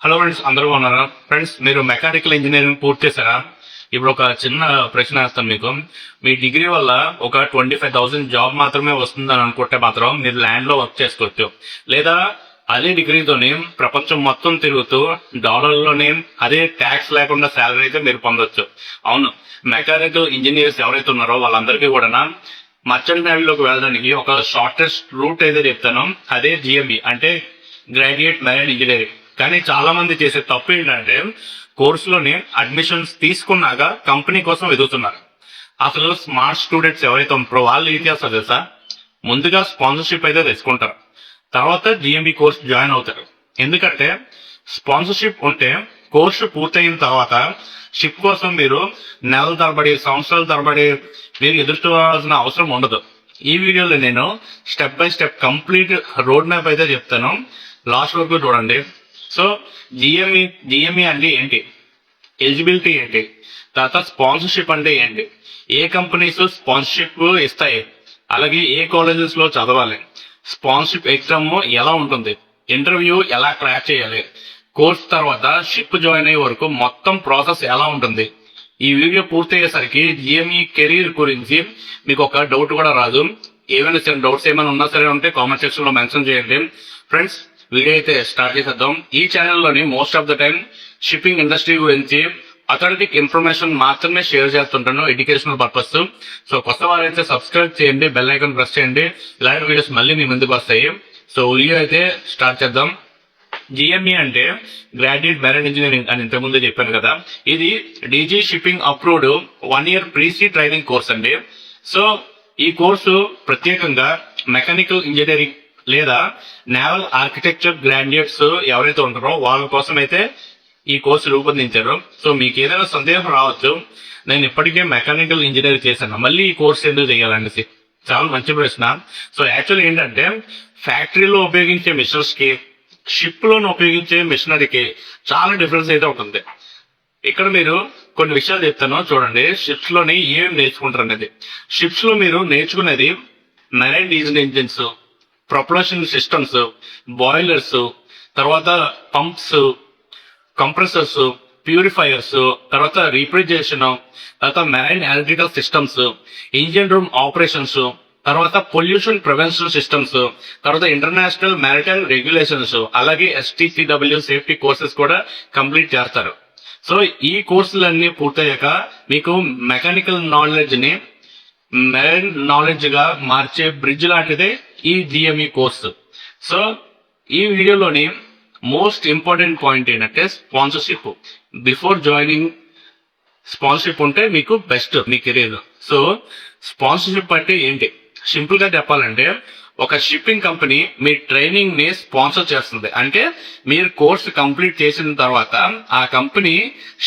Hello friends, అందరూ ఉన్నారా? Friends, మీరు మెకానికల్ ఇంజనీరింగ్ పూర్తి చేశారా? ఇప్పుడు ఒక చిన్న ప్రశ్న వేస్తాను మీకు. మీ డిగ్రీ వల్ల ఒక 25,000 జాబ్ మాత్రమే వస్తుందని అనుకుంటే మాత్రం మీరు ల్యాండ్ లో వర్క్ చేసుకోవచ్చు. లేదా అదే డిగ్రీతోనే ప్రపంచం మొత్తం తిరుగుతూ డాలర్లోనే అదే ట్యాక్స్ లేకుండా శాలరీ అయితే మీరు పొందొచ్చు. అవును, మెకానికల్ ఇంజనీర్స్ ఎవరైతే ఉన్నారో వాళ్ళందరికీ కూడా మర్చెంట్ నేవీలోకి వెళ్ళడానికి ఒక షార్టెస్ట్ రూట్ అయితే చెప్తాను. అదే జిఎంఈ అంటే గ్రాడ్యుయేట్ మెరైన్ ఇంజనీరింగ్. కానీ చాలా మంది చేసే తప్పు ఏంటంటే కోర్సులోని అడ్మిషన్స్ తీసుకున్నాక కంపెనీ కోసం వెతుకుతున్నారు. అసలు స్మార్ట్ స్టూడెంట్స్ ఎవరైతే ఉంటారో వాళ్ళు ఏం చేస్తారు తెలుసా? ముందుగా స్పాన్సర్షిప్ అయితే తెచ్చుకుంటారు, తర్వాత జిఎంబి కోర్స్ జాయిన్ అవుతారు. ఎందుకంటే స్పాన్సర్షిప్ ఉంటే కోర్సు పూర్తయిన తర్వాత షిప్ కోసం మీరు నెలల తరబడి సంవత్సరాల తరబడి మీరు ఎదురు చూడాల్సిన అవసరం ఉండదు. ఈ వీడియోలో నేను step by step complete road map అయితే చెప్తాను, లాస్ట్ వరకు చూడండి. సో జిఎంఈ అంటే ఏంటి, ఎలిజిబిలిటీ ఏంటి, తర్వాత స్పాన్సర్షిప్ అంటే ఏంటి, ఏ కంపెనీస్ స్పాన్సర్షిప్ ఇస్తాయి, అలాగే ఏ కాలేజెస్ లో చదవాలి, స్పాన్సర్షిప్ ఎగ్జామ్ ఎలా ఉంటుంది, ఇంటర్వ్యూ ఎలా క్రాక్ చేయాలి, కోర్స్ తర్వాత షిప్ జాయిన్ అయ్యే వరకు మొత్తం ప్రాసెస్ ఎలా ఉంటుంది. ఈ వీడియో పూర్తయ్యేసరికి జిఎంఈ కెరీర్ గురించి మీకు ఒక డౌట్ కూడా రాదు. ఏమైనా సరే డౌట్స్ ఏమైనా ఉన్నా సరే ఉంటే కామెంట్ సెక్షన్ లో మెన్షన్ చేయండి. ఫ్రెండ్స్, వీడియో అయితే స్టార్ట్ చేసేద్దాం. ఈ ఛానల్లోని most of the time shipping industry గురించి అథెంటిక్ ఇన్ఫర్మేషన్ మాత్రమే షేర్ చేస్తుంటాను, ఎడ్యుకేషనల్ పర్పస్. సో కొత్త వారైతే సబ్స్క్రైబ్ చేయండి, బెల్ ఐకాన్ ప్రెస్ చేయండి, ఇలాంటి వీడియోస్ మళ్ళీ మీ ముందుకు వస్తాయి. సో వీడియో అయితే స్టార్ట్ చేద్దాం. జిఎంఈ అంటే గ్రాడ్యుయేట్ మెరైన్ ఇంజనీరింగ్ అని ఇంతకుముందు చెప్పాను కదా. ఇది DG shipping approved 1 year pre-sea training course అండి. సో ఈ కోర్సు ప్రత్యేకంగా మెకానికల్ ఇంజనీరింగ్ లేదా నేవల్ ఆర్కిటెక్చర్ గ్రాడ్యుయేట్స్ ఎవరైతే ఉంటారో వాళ్ళ కోసం అయితే ఈ కోర్సు రూపొందించారు. సో మీకు ఏదైనా సందేహం రావచ్చు, నేను ఇప్పటికే మెకానికల్ ఇంజనీర్ చేశాను, మళ్ళీ ఈ కోర్సు ఎందుకు చేయాలనేసి. చాలా మంచి ప్రశ్న. సో యాక్చువల్లీ ఏంటంటే ఫ్యాక్టరీలో ఉపయోగించే మిషన్స్ కి షిప్ లోను ఉపయోగించే మిషనరీకి చాలా డిఫరెన్స్ అయితే ఉంటుంది. ఇక్కడ మీరు కొన్ని విషయాలు చెప్తాను చూడండి. షిప్స్ లోని ఏం నేర్చుకుంటారు అనేది. షిప్స్ లో మీరు నేర్చుకునేది marine diesel engines, propulsion systems, boilers, తర్వాత పంప్స్, కంప్రెసర్స్, ప్యూరిఫైయర్స్, తర్వాత రీఫ్రిజరేషన్, తర్వాత marine electrical systems, engine room operations, తర్వాత పొల్యూషన్ ప్రివెన్షన్ సిస్టమ్స్, తర్వాత ఇంటర్నేషనల్ మ్యారిటైమ్ రెగ్యులేషన్స్, అలాగే STCW సేఫ్టీ కోర్సెస్ కూడా కంప్లీట్ చేస్తారు. సో ఈ కోర్సులన్నీ పూర్తయ్యాక మీకు మెకానికల్ నాలెడ్జ్ ని మెరైన్ నాలెడ్జ్ గా మార్చే బ్రిడ్జ్ లాంటిదే ఈ జిఎంఈ కోర్సు. సో ఈ వీడియోలోని మోస్ట్ ఇంపార్టెంట్ పాయింట్ ఏంటంటే స్పాన్సర్షిప్. బిఫోర్ జాయినింగ్ స్పాన్సర్షిప్ ఉంటే మీకు బెస్ట్ మీ కెరీర్. సో స్పాన్సర్షిప్ అంటే ఏంటి? సింపుల్ గా చెప్పాలంటే ఒక షిప్పింగ్ కంపెనీ మీ ట్రైనింగ్ ని స్పాన్సర్ చేస్తుంది. అంటే మీరు కోర్సు కంప్లీట్ చేసిన తర్వాత ఆ కంపెనీ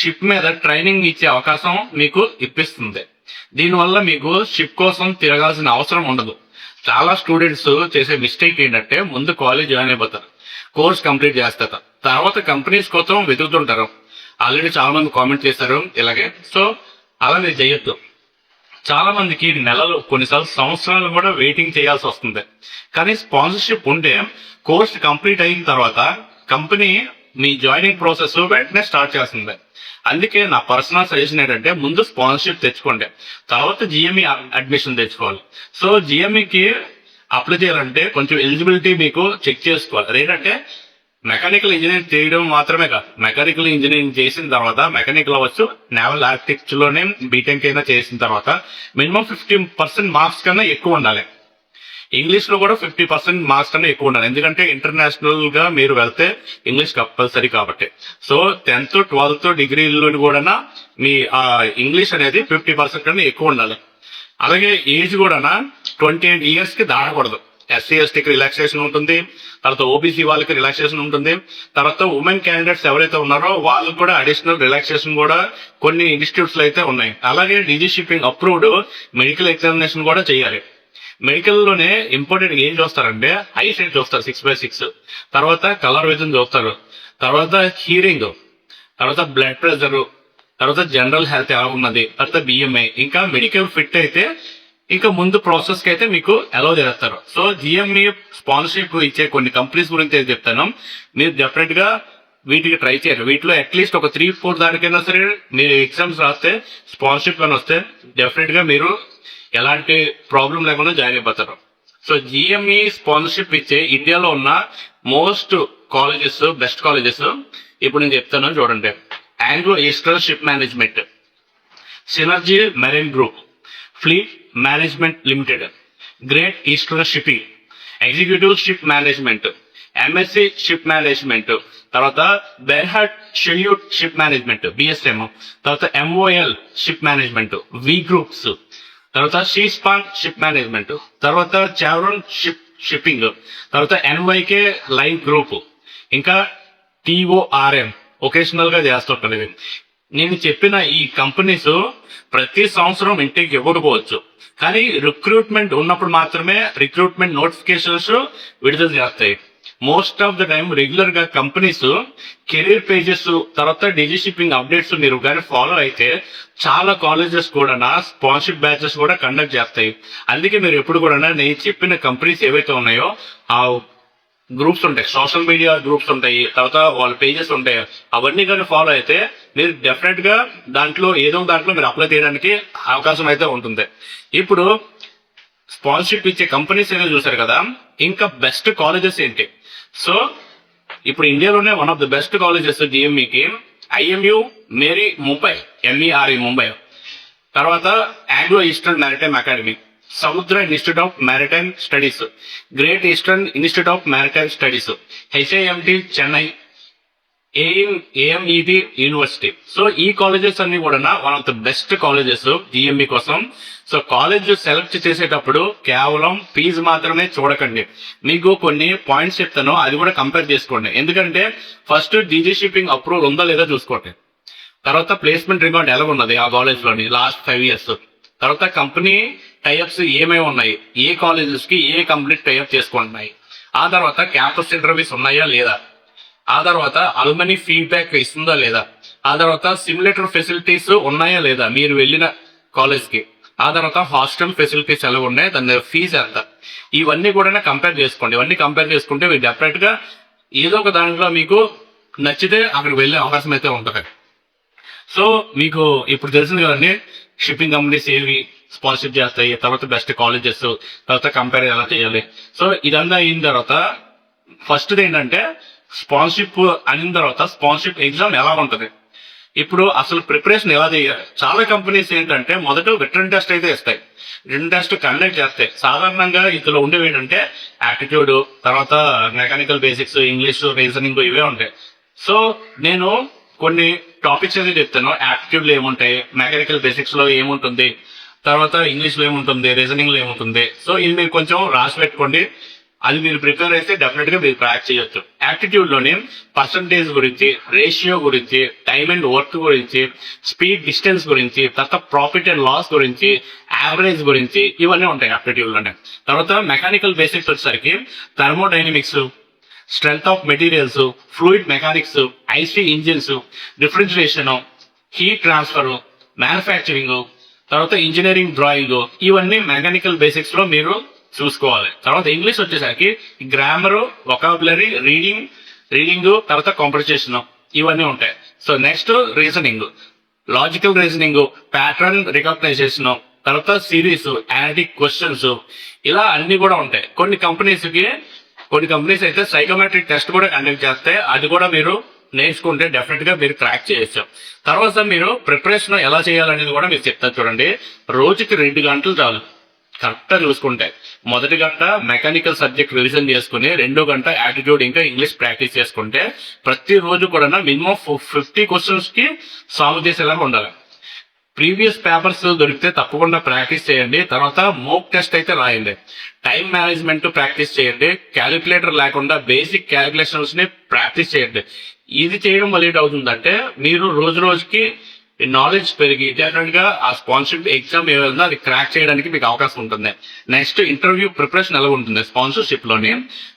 షిప్ మీద ట్రైనింగ్ ఇచ్చే అవకాశం మీకు ఇప్పిస్తుంది. దీనివల్ల మీకు షిప్ కోసం తిరగాల్సిన అవసరం ఉండదు. చాలా స్టూడెంట్స్ చేసే మిస్టేక్ ఏంటంటే ముందు కాలేజ్ జాయిన్ అయిపోతారు, కోర్స్ కంప్లీట్ చేస్తారు, తర్వాత కంపెనీస్ కోసం వెతుకుతుంటారు. ఆల్రెడీ చాలా మంది కామెంట్ చేశారు ఇలాగే. సో అలా మీరు చేయొద్దు. చాలా మందికి నెలలు, కొన్నిసార్లు సంవత్సరాలు కూడా వెయిటింగ్ చేయాల్సి వస్తుంది. కానీ స్పాన్సర్షిప్ ఉంటే కోర్స్ కంప్లీట్ అయిన తర్వాత కంపెనీ మీ జాయినింగ్ ప్రాసెస్ వెంటనే స్టార్ట్ చేస్తుంది. అందుకే నా పర్సనల్ సజెషన్ ఏంటంటే ముందు స్పాన్సర్షిప్ తెచ్చుకోండి, తర్వాత జిఎంఈ అడ్మిషన్ తెచ్చుకోవాలి. సో జిఎంఈకి అప్లై చేయాలంటే కొంచెం ఎలిజిబిలిటీ మీకు చెక్ చేసుకోవాలి. అదేంటంటే మెకానికల్ ఇంజనీరింగ్ చేయడం మాత్రమే కాదు, మెకానికల్ ఇంజనీరింగ్ చేసిన తర్వాత మెకానికల్ అవ్వచ్చు, నేవల్ ఆర్కిటెక్చర్ లోనే బీటెక్ అయినా చేసిన తర్వాత మినిమం 50% మార్క్స్ కన్నా ఎక్కువ ఉండాలి. ఇంగ్లీష్ లో కూడా 50% మార్క్స్ కన్నా ఎక్కువ ఉండాలి. ఎందుకంటే ఇంటర్నేషనల్ గా మీరు వెళ్తే ఇంగ్లీష్ కంపల్సరీ కాబట్టి. సో 10th 12th డిగ్రీలో కూడా మీ ఇంగ్లీష్ అనేది 50% కన్నా ఎక్కువ ఉండాలి. అలాగే ఏజ్ కూడా 28 years కి దాటకూడదు. SC STకి రిలాక్సేషన్ ఉంటుంది, తర్వాత ఓబీసీ వాళ్ళకి రిలాక్సేషన్ ఉంటుంది, తర్వాత ఉమెన్ క్యాండిడేట్స్ ఎవరైతే ఉన్నారో వాళ్ళకి కూడా అడిషనల్ రిలాక్సేషన్ కూడా కొన్ని ఇన్స్టిట్యూట్స్ లో అయితే ఉన్నాయి. అలాగే DG shipping approved medical examination కూడా చేయాలి. మెడికల్ లోనే ఇంపార్టెంట్ ఏం చూస్తారంటే ఐసైట్ చూస్తారు 6/6, తర్వాత కలర్ విజన్ చూస్తారు, తర్వాత హీరింగ్, తర్వాత బ్లడ్ ప్రెషర్, తర్వాత జనరల్ హెల్త్ ఎలా ఉన్నది, తర్వాత BMI, ఇంకా మెడికల్ ఫిట్ అయితే ఇంకా ముందు ప్రాసెస్ కి అయితే మీకు అలౌ చేస్తారు. సో జిఎంఈ స్పాన్సర్షిప్ ఇచ్చే కొన్ని కంపెనీస్ గురించి చెప్తాను. మీరు డెఫినెట్ గా వీటికి ట్రై చేయండి. వీటిలో అట్లీస్ట్ ఒక 3-4 దానికైనా సరే మీరు ఎగ్జామ్స్ రాస్తే స్పాన్సర్షిప్ అని వస్తే డెఫినెట్ గా మీరు ఎలాంటి ప్రాబ్లం లేకుండా జాయిన్ అయిపోతారు. సో జిఎంఈ స్పాన్సర్షిప్ ఇచ్చే ఇండియాలో ఉన్న మోస్ట్ కాలేజెస్, బెస్ట్ కాలేజెస్ ఇప్పుడు నేను చెప్తాను చూడండి. Anglo eastern ship management, synergy marine group, fleet management limited, great eastern shipping, executive ship management, MSc ship management, తర్వాత బెర్హార్ట్ షెల్యూట్ షిప్ మేనేజ్మెంట్ బిఎస్ఎం, తర్వాత ఎంఓఎల్ షిప్ మేనేజ్మెంట్, వి groups, తర్వాత షీస్పాన్ షిప్ మేనేజ్మెంట్, తర్వాత చావరన్ shipping, తర్వాత NYK line group, ఇంకా టిఓఆర్ఎం vocational గా చేస్తుంటారు. ఇది నేను చెప్పిన ఈ కంపెనీస్ ప్రతి సంవత్సరం ఇంటికి ఇవ్వకపోవచ్చు, కానీ రిక్రూట్మెంట్ ఉన్నప్పుడు మాత్రమే రిక్రూట్మెంట్ నోటిఫికేషన్స్ విడుదల చేస్తాయి. Most of the time regular గా కంపెనీస్ కెరీర్ పేజెస్, తర్వాత డిజి షిప్పింగ్ అప్డేట్స్ మీరు కానీ ఫాలో అయితే చాలా కాలేజెస్ కూడా స్పాన్సర్షిప్ బ్యాచెస్ కూడా కండక్ట్ చేస్తాయి. అందుకే మీరు ఎప్పుడు కూడా నేను చెప్పిన కంపెనీస్ ఏవైతే ఉన్నాయో ఆ గ్రూప్స్ ఉంటాయి, సోషల్ మీడియా గ్రూప్స్ ఉంటాయి, తర్వాత వాళ్ళ పేజెస్ ఉంటాయి, అవన్నీ కానీ ఫాలో అయితే మీరు డెఫినెట్ గా ఏదో దాంట్లో మీరు అప్లై చేయడానికి అవకాశం అయితే ఉంటుంది. ఇప్పుడు స్పాన్సర్షిప్ ఇచ్చే కంపెనీస్ ఏదో చూసారు కదా, ఇంకా బెస్ట్ కాలేజెస్ ఏంటి? సో ఇప్పుడు ఇండియాలోనే one of the best colleges జిఎంఈకి IMU MERI Mumbai, MERE Mumbai, తర్వాత Anglo Eastern Maritime Academy, Samudra Institute of Maritime Studies, Great Eastern Institute of Maritime Studies, HIMT Chennai, AMET University. So ఈ కాలేజెస్ అన్ని కూడా one of the best colleges GME కోసం. So college select చేసేటప్పుడు కేవలం fee మాత్రమే చూడకండి, మీకు కొన్ని పాయింట్స్ చెప్తాను, అది కూడా కంపేర్ చేసుకోండి. ఎందుకంటే ఫస్ట్ డిజి షిప్పింగ్ అప్రూవల్ ఉందా లేదా చూసుకోండి, తర్వాత ప్లేస్మెంట్ రికార్డ్ ఎలా ఉన్నది ఆ కాలేజ్ లోని లాస్ట్ 5 years, తర్వాత కంపెనీ టైఅప్స్ ఏమేమి ఉన్నాయి, ఏ కాలేజెస్ కి ఏ కంపెనీ టైఅప్ చేసుకుంటున్నాయి, ఆ తర్వాత క్యాంపస్ ఇంటర్వ్యూస్ ఉన్నాయా లేదా, ఆ తర్వాత అల్మనీ ఫీడ్బ్యాక్ ఇస్తుందా లేదా, ఆ తర్వాత సిమ్యులేటర్ ఫెసిలిటీస్ ఉన్నాయా లేదా మీరు వెళ్ళిన కాలేజ్ కి, ఆ తర్వాత హాస్టల్ ఫెసిలిటీస్ ఎలా ఉన్నాయి, దాని ఫీజు ఎంత, ఇవన్నీ కూడా కంపేర్ చేసుకోండి. ఇవన్నీ కంపేర్ చేసుకుంటే మీరు డెఫినెట్ గా ఏదో ఒక దాంట్లో మీకు నచ్చితే అక్కడికి వెళ్ళే అవకాశం అయితే ఉంటుంది. సో మీకు ఇప్పుడు తెలిసింది కదండి షిప్పింగ్ కంపెనీస్ ఏవి స్పాన్సర్షిప్ చేస్తాయి, తర్వాత బెస్ట్ కాలేజెస్, తర్వాత కంపేర్ ఎలా చేయాలి. సో ఇదంతా అయిన తర్వాత ఫస్ట్ ఏంటంటే స్పాన్సర్షిప్ అయిన తర్వాత స్పాన్సర్షిప్ ఎగ్జామ్ ఎలా ఉంటుంది, ఇప్పుడు అసలు ప్రిపరేషన్ ఎలా చేయాలి. చాలా కంపెనీస్ ఏంటంటే మొదట రిటర్న్ టెస్ట్ అయితే ఇస్తాయి, రిటర్న్ టెస్ట్ కండక్ట్ చేస్తాయి. సాధారణంగా ఇందులో ఉండేవి ఏంటంటే యాప్టిట్యూడ్, తర్వాత మెకానికల్ బేసిక్స్, ఇంగ్లీష్, రీజనింగ్ ఇవే ఉంటాయి. సో నేను కొన్ని టాపిక్స్ అయితే చెప్తాను. యాప్టిట్యూడ్ లో ఏముంటాయి, మెకానికల్ బేసిక్స్ లో ఏముంటుంది, తర్వాత ఇంగ్లీష్ లో ఏముంటుంది, రీజనింగ్ లో ఏముంటుంది. సో ఇది మీరు కొంచెం రాసి పెట్టుకోండి, అది మీరు ప్రిపేర్ అయితే డెఫినెట్ గా మీరు క్రాక్ చేయొచ్చు. యాప్టిట్యూడ్ లోనే పర్సంటేజ్ గురించి, రేషియో గురించి, టైమ్ అండ్ వర్క్ గురించి, స్పీడ్ డిస్టెన్స్ గురించి, తర్వాత ప్రాఫిట్ అండ్ లాస్ గురించి, యావరేజ్ గురించి, ఇవన్నీ ఉంటాయి యాప్టిట్యూడ్ లోనే. తర్వాత మెకానికల్ బేసిక్స్ వచ్చేసరికి thermodynamics, strength of materials, fluid mechanics, IC engines, refrigeration, heat transfer, manufacturing, తర్వాత ఇంజనీరింగ్ డ్రాయింగ్, ఇవన్నీ మెకానికల్ బేసిక్స్ లో మీరు చూసుకోవాలి. తర్వాత ఇంగ్లీష్ వచ్చేసరికి గ్రామర్, వొకాబులరీ, రీడింగ్, తర్వాత కాంప్రజేషన్, ఇవన్నీ ఉంటాయి. So next reasoning, logical reasoning, pattern recognition, తర్వాత సిరీస్, అనలిటిక్ క్వశ్చన్స్, ఇలా అన్ని కూడా ఉంటాయి. కొన్ని కంపెనీస్ అయితే సైకోమెట్రిక్ టెస్ట్ కూడా కండక్ట్ చేస్తే అది కూడా మీరు నేర్చుకుంటే డెఫినెట్ గా మీరు క్రాక్ చేయొచ్చు. తర్వాత మీరు ప్రిపరేషన్ ఎలా చేయాలనేది కూడా మీరు చెప్తారు చూడండి. రోజుకి 2 గంటలు చాలు కరెక్ట్ గా చూసుకుంటే. మొదటి గంట మెకానికల్ సబ్జెక్ట్ రివిజన్ చేసుకుని, 2వ గంట యాటిట్యూడ్ ఇంకా ఇంగ్లీష్ ప్రాక్టీస్ చేసుకుంటే ప్రతి రోజు కూడా మినిమం 50 క్వశ్చన్స్ కి సాల్వ్ చేసేలాగా ఉండాలి. ప్రీవియస్ పేపర్స్ దొరికితే తప్పకుండా ప్రాక్టీస్ చేయండి. తర్వాత మోక్ టెస్ట్ అయితే రాయండి. టైం మేనేజ్మెంట్ ప్రాక్టీస్ చేయండి. క్యాలిక్యులేటర్ లేకుండా బేసిక్ క్యాలిక్యులేషన్స్ ని ప్రాక్టీస్ చేయండి. ఇది చేయడం వల్ల ఏంటవుతుందంటే మీరు రోజు రోజుకి నాలెడ్జ్ పెరిగి డెఫినెట్ గా ఆ స్పాన్సర్షిప్ ఎగ్జామ్ ఏదైనా అది క్రాక్ చేయడానికి మీకు అవకాశం ఉంటుంది. నెక్స్ట్ ఇంటర్వ్యూ ప్రిపరేషన్ ఎలా ఉంటుంది స్పాన్సర్షిప్ లోని.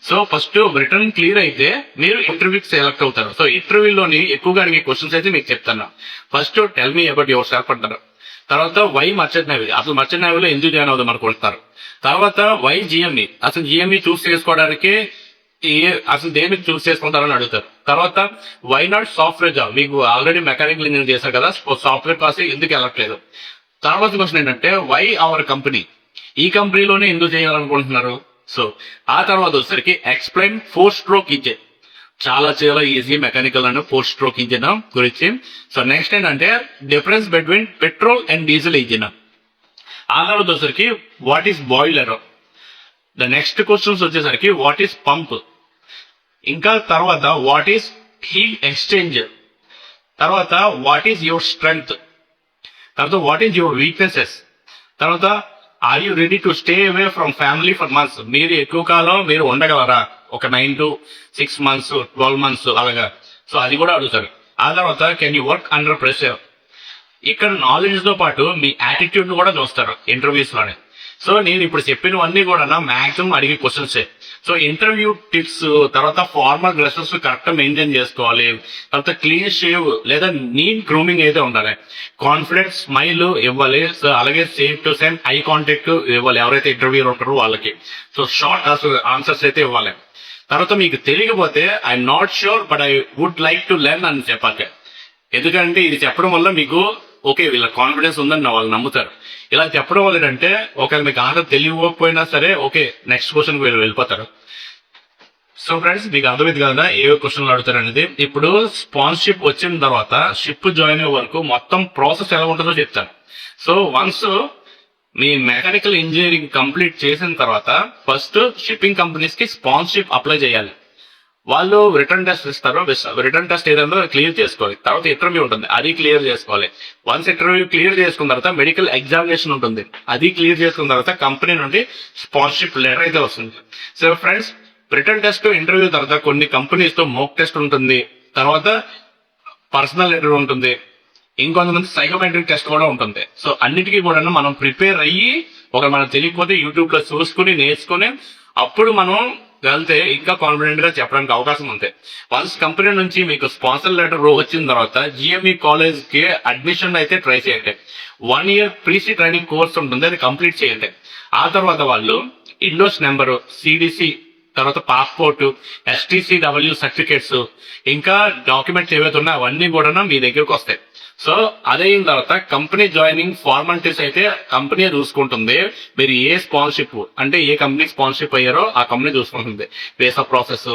సో ఫస్ట్ రిటర్న్ క్లియర్ అయితే మీరు ఇంటర్వ్యూకి సెలెక్ట్ అవుతారు. సో ఇంటర్వ్యూలోని ఎక్కువగా అడిగే క్వశ్చన్స్ అయితే మీకు చెప్తాను. First tell me about your self అంటారు. తర్వాత వై మర్చెంట్ నేవీ, అసలు మర్చెంట్ నేవీలో ఎందుకు జాయిన్ అవుతాం మనకు వస్తారు. తర్వాత వై జిఎంఈ, అసలు జిఎంఈ చూస్ చేసుకోవడానికి అసలు దేని చూస్ చేసుకుంటారని అడుగుతారు. తర్వాత వై నాట్ సాఫ్ట్వేర్ జాబ్, మీకు ఆల్రెడీ మెకానికల్ ఇంజనీర్ చేశారు కదా, సాఫ్ట్వేర్ క్లాస్ ఎందుకు వెళ్ళట్లేదు. తర్వాత క్వశ్చన్ ఏంటంటే వై అవర్ కంపెనీ, ఈ కంపెనీలోనే ఎందుకు చేయాలనుకుంటున్నారు. సో ఆ తర్వాత వచ్చేసరికి ఎక్స్ప్లెయిన్ 4-stroke ఇంజిన్, చాలా చాలా easy mechanical and 4-stroke engine గురించి. సో నెక్స్ట్ ఏంటంటే difference between petrol and diesel engine. ఆ తర్వాత వచ్చేసరికి what is boiler. The next questions వచ్చేసరికి వాట్ ఈస్ పంప్, ఇంకా తర్వాత వాట్ ఈస్ హీట్ ఎక్స్చేంజర్, తర్వాత వాట్ ఈస్ యువర్ స్ట్రెంగ్త్, తర్వాత వాట్ ఈస్ యువర్ వీక్నెసెస్, తర్వాత are you ready to stay away from family for months, మీరు ఎక్కువ కాలం మీరు ఉండగలరా, ఒక 9 to 6 months 12 months అలాగా. సో అది కూడా అడుగుతారు. ఆ తర్వాత can you work under pressure. ఇక్కడ నాలెడ్జ్ తో పాటు మీ యాటిట్యూడ్ కూడా చూస్తారు ఇంటర్వ్యూస్ లోనే. సో నేను ఇప్పుడు చెప్పినవన్నీ కూడా మాక్సిమం అడిగే క్వశ్చన్స్. సో ఇంటర్వ్యూ టిప్స్, తర్వాత ఫార్మల్ డ్రెస్సెస్ కరెక్ట్ మెయింటైన్ చేసుకోవాలి, తర్వాత క్లీన్ షేవ్ లేదా నీట్ గ్రూమింగ్ అయితే ఉండాలి, కాన్ఫిడెంట్ స్మైల్ ఇవ్వాలి, సో అలాగే same to same eye contact ఇవ్వాలి ఎవరైతే ఇంటర్వ్యూ ఉంటారో వాళ్ళకి. సో షార్ట్ ఆన్సర్స్ అయితే ఇవ్వాలి. తర్వాత మీకు తెలియకపోతే I'm not sure but I would like to learn అని చెప్పాలి. ఎందుకంటే ఇది చెప్పడం వల్ల మీకు ఓకే వీళ్ళ కాన్ఫిడెన్స్ ఉందని వాళ్ళు నమ్ముతారు. ఇలా చెప్పడం వల్ల ఏంటంటే ఒకవేళ మీకు ఆన్సర్ తెలియకపోయినా సరే ఓకే నెక్స్ట్ క్వశ్చన్ వీళ్ళు వెళ్ళిపోతారు. సో ఫ్రెండ్స్ మీకు అర్థమైంది కదా ఏ క్వశ్చన్లు అడుగుతారు అనేది. ఇప్పుడు స్పాన్సర్షిప్ వచ్చిన తర్వాత షిప్ జాయిన్ అయ్యే వరకు మొత్తం ప్రాసెస్ ఎలా ఉంటుందో చెప్తాను. సో వన్స్ మీ మెకానికల్ ఇంజనీరింగ్ కంప్లీట్ చేసిన తర్వాత ఫస్ట్ షిప్పింగ్ కంపెనీస్ కి స్పాన్సర్షిప్ అప్లై చేయాలి. వాళ్ళు రిటర్న్ టెస్ట్ ఇస్తారు, రిటర్న్ టెస్ట్ ఏదైనా క్లియర్ చేసుకోవాలి. తర్వాత ఇంటర్వ్యూ ఉంటుంది, అది క్లియర్ చేసుకోవాలి. వన్స్ ఇంటర్వ్యూ క్లియర్ చేసుకున్న తర్వాత మెడికల్ ఎగ్జామినేషన్ ఉంటుంది, అది క్లియర్ చేసుకున్న తర్వాత కంపెనీ నుండి స్పాన్సర్షిప్ లెటర్ అయితే వస్తుంది. So friends return test interview తర్వాత కొన్ని కంపెనీస్ తో మోక్ టెస్ట్ ఉంటుంది, తర్వాత పర్సనల్ లెటర్ ఉంటుంది, ఇంకొంతమంది సైకోమెట్రిక్ టెస్ట్ కూడా ఉంటుంది. సో అన్నిటికీ కూడా మనం ప్రిపేర్ అయ్యి ఒక మనం తెలియకపోతే యూట్యూబ్ లో చూసుకుని నేర్చుకుని అప్పుడు మనం వెళ్తే ఇంకా కాన్ఫిడెంట్ గా చెప్పడానికి అవకాశం ఉంది. వన్స్ కంపెనీ నుంచి మీకు స్పాన్సర్ లెటర్ వచ్చిన తర్వాత జిఎంఈ కాలేజ్ కి అడ్మిషన్ అయితే ట్రై చేయండి. 1 year ప్రీసీ ట్రైనింగ్ కోర్స్ ఉంటుంది, అది కంప్లీట్ చేయండి. ఆ తర్వాత వాళ్ళు ఇండోస్ నెంబరు, సిడిసి, తర్వాత పాస్పోర్ట్, STCW సర్టిఫికేట్స్, ఇంకా డాక్యుమెంట్స్ ఏవైతే ఉన్నాయో అవన్నీ కూడా మీ దగ్గరకు వస్తాయి. సో అదైన తర్వాత కంపెనీ జాయినింగ్ ఫార్మాలిటీస్ అయితే కంపెనీ చూసుకుంటుంది. మీరు ఏ స్పాన్సర్షిప్ అంటే ఏ కంపెనీ స్పాన్సర్షిప్ అయ్యారో ఆ కంపెనీ చూసుకుంటుంది. Visa process,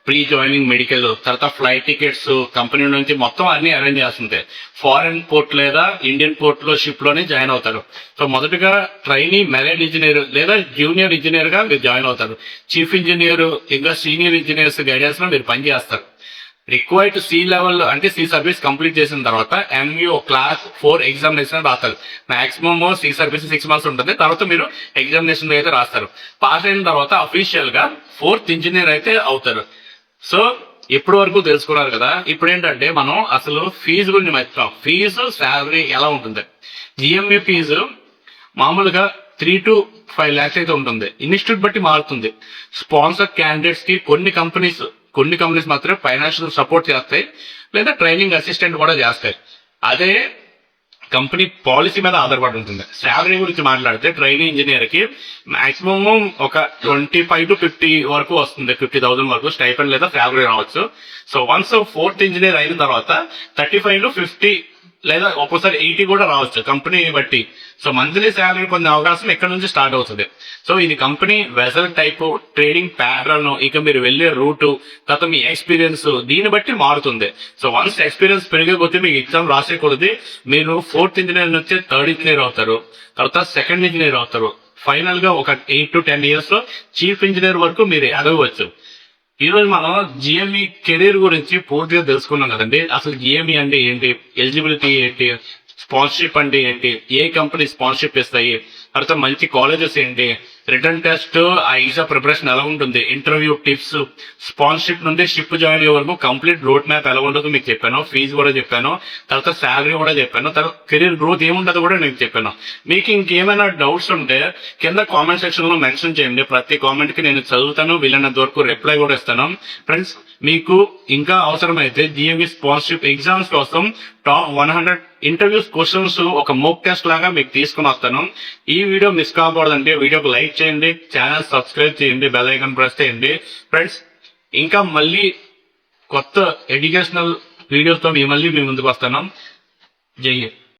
pre joining medical, తర్వాత ఫ్లైట్ టికెట్స్ కంపెనీ నుంచి మొత్తం అన్ని అరేంజ్ చేస్తుంది. ఫారెన్ పోర్ట్ లేదా ఇండియన్ పోర్ట్ లో షిప్ లోనే జాయిన్ అవుతారు. సో మొదటగా ట్రైనీ మెరైన్ ఇంజనీర్ లేదా జూనియర్ ఇంజనీర్ గా మీరు జాయిన్ అవుతారు. చీఫ్ ఇంజనీర్ ఇంకా సీనియర్ ఇంజనీర్స్ గైడెన్స్ లో మీరు పనిచేస్తారు. రిక్వైర్డ్ సి లెవెల్ అంటే సి సర్వీస్ కంప్లీట్ చేసిన తర్వాత MU Class 4 ఎగ్జామినేషన్ రాస్తారు. మాక్సిమం సి సర్వీస్ 6 months ఉంటుంది. తర్వాత మీరు ఎగ్జామినేషన్ అయితే రాస్తారు. పాస్ అయిన తర్వాత అఫీషియల్ గా 4th ఇంజనీర్ అయితే అవుతారు. సో ఇప్పటి వరకు తెలుసుకున్నారు కదా. ఇప్పుడు ఏంటంటే మనం అసలు ఫీజు గురించి మర్చిపోతాం. ఫీజు శాలరీ ఎలా ఉంటుంది. జిఎంఈ ఫీజు మామూలుగా 3 to 5 lakhs అయితే ఉంటుంది. ఇన్స్టిట్యూట్ బట్టి మారుతుంది. స్పాన్సర్ క్యాండిడేట్స్ కి కొన్ని కంపెనీస్ మాత్రమే ఫైనాన్షియల్ సపోర్ట్ చేస్తాయి, లేదా ట్రైనింగ్ అసిస్టెంట్ కూడా చేస్తాయి. అదే కంపెనీ పాలసీ మీద ఆధారపడి ఉంటుంది. శాలరీ గురించి మాట్లాడితే ట్రైనింగ్ ఇంజనీర్ కి మాక్సిమం ఒక 25 to 50 వరకు వస్తుంది. 50,000 వరకు స్టైపెండ్ లేదా శాలరీ రావచ్చు. సో వన్స్ 4th ఇంజనీర్ అయిన తర్వాత 35 to 50 లేదా ఒక్కోసారి 80 కూడా రావచ్చు కంపెనీ బట్టి. సో మంత్లీ శాలరీ పొందే అవకాశం ఇక్కడ నుంచి స్టార్ట్ అవుతుంది. సో ఇది company vessel type, trading pattern, ఇక మీరు వెళ్లే రూట్, తర్వాత మీ ఎక్స్పీరియన్స్ దీన్ని బట్టి మారుతుంది. సో వన్స్ ఎక్స్పీరియన్స్ పెరిగే కొద్దీ మీకు ఎగ్జామ్ రాసే కొద్దీ మీరు 4th ఇంజనీర్ నుంచి 3rd ఇంజనీర్ అవుతారు, తర్వాత 2nd ఇంజనీర్ అవుతారు. ఫైనల్ గా ఒక 8 to 10 years లో చీఫ్ ఇంజనీర్ వరకు మీరు ఎదగవచ్చు. ఈ రోజు మనం జిఎంఈ కెరీర్ గురించి పూర్తిగా తెలుసుకున్నాం కదండి. అసలు జిఎంఈ అంటే ఏంటి, ఎలిజిబిలిటీ ఏంటి, స్పాన్సర్షిప్ అంటే ఏంటి, ఏ కంపెనీ స్పాన్సర్షిప్ ఇస్తాయి, తర్వాత మంచి కాలేజెస్ ఏంటి, రిటర్న్ టెస్ట్, ఆ ఎగ్జామ్ ప్రిపరేషన్ ఎలా ఉంటుంది, ఇంటర్వ్యూ టిప్స్, స్పాన్సర్షిప్ నుండి షిప్ జాయిన్ అయ్యే వరకు కంప్లీట్ రోడ్ మ్యాప్ ఎలా ఉంటుందో మీకు చెప్పాను. ఫీజు కూడా చెప్పాను, తర్వాత శాలరీ కూడా చెప్పాను, తర్వాత కెరీర్ గ్రోత్ ఏముంటుందో కూడా నేను చెప్పాను. మీకు ఇంకేమైనా డౌట్స్ ఉంటే కింద కామెంట్ సెక్షన్ లో మెన్షన్ చేయండి. ప్రతి కామెంట్ కి నేను చదువుతాను, వీలైనంత వరకు రిప్లై కూడా ఇస్తాను. ఫ్రెండ్స్ మీకు ఇంకా అవసరమైతే జిఎంఈ స్పాన్సర్షిప్ ఎగ్జామ్స్ కోసం టాప్ 100 ఇంటర్వ్యూస్ క్వశ్చన్స్ ఒక మోక్ టెస్ట్ లాగా మీకు తీసుకుని వస్తాను. ఈ వీడియో మిస్ కాకూడదంటే వీడియోకి లైక్ చేయండి, ఛానల్ సబ్స్క్రైబ్ చేయండి, బెల్ ఐకాన్ ప్రెస్ చేయండి. ఫ్రెండ్స్ ఇంకా మళ్ళీ కొత్త ఎడ్యుకేషనల్ వీడియోస్తో మళ్ళీ మీ ముందుకు వస్తున్నాం. జై హింద్.